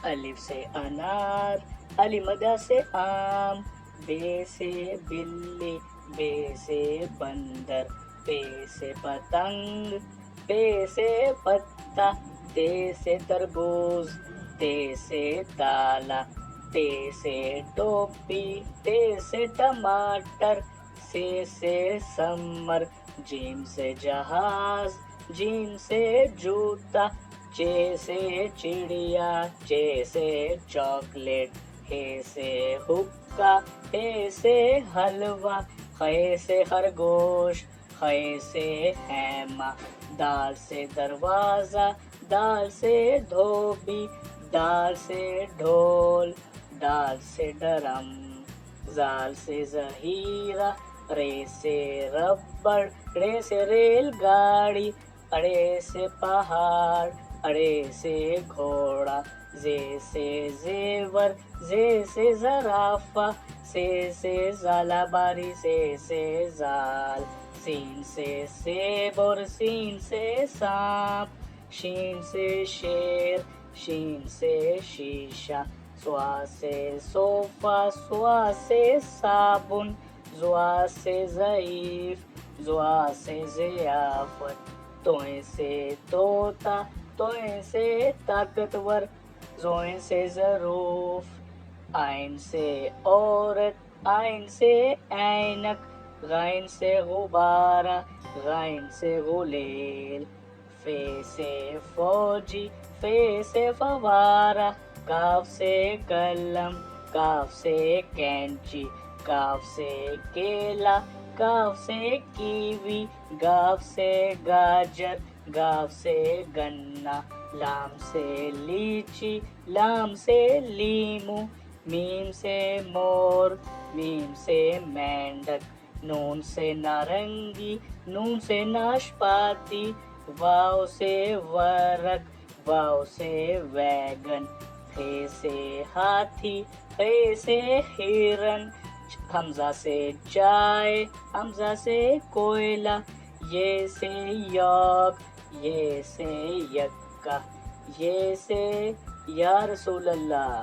الف سے انار، علی مدہ سے آم، بے سے بلی، بے سے بندر، پے سے پتنگ، پے سے پتا، تے سے تربوز، تے سے تالا، ٹے سے ٹوپی، ٹے سے ٹماٹر، سے سمر، جیم سے جہاز، جیم سے جوتا، چے سے چڑیا، چے سے چاکلیٹ، ہے سے حکا، ہے سے حلوہ، خے سے خرگوش، خے سے خیمہ، دال سے دروازہ، دال سے دھوبی، دال سے ڈھول، ڈال سے ڈرم، زال سے ذخیرہ، رے سے ربڑ، رے سے ریل گاڑی، اڑے سے پہاڑ، اڑے سے گھوڑا، زے سے زیور، زے سے زرافہ، سے زالہ باری، سے زال، سین سے سیب اور سین سے سانپ، شین سے شیر، شین سے شیشہ، سوا سے صوفہ، سوا سے صابن، زوا سے ضعیف، زوا سے ضیافت، توئیں سے طوطا، توئیں سے طاقتور، زوئیں سے ظروف، آئن سے عورت، آئن سے اینک، غائن سے غبارہ، غائن سے غلیل، فے سے فوجی، فے سے فوارہ، کاف سے قلم، کاف سے کینچی، کاف سے کیلا، کاف سے کیوی، گاف سے گاجر، گاف سے گنا، لام سے لیچی، لام سے لیمو، میم سے مور، میم سے مینڈک، نون سے نارنگی، نون سے ناشپاتی، واو سے ورق، واو سے ویگن، خے سے ہاتھی، خے سے ہرن، حمزہ سے چائے، حمزہ سے کوئلہ، یہ سے یاک، یہ سے یکا، یہ سے یا رسول اللہ۔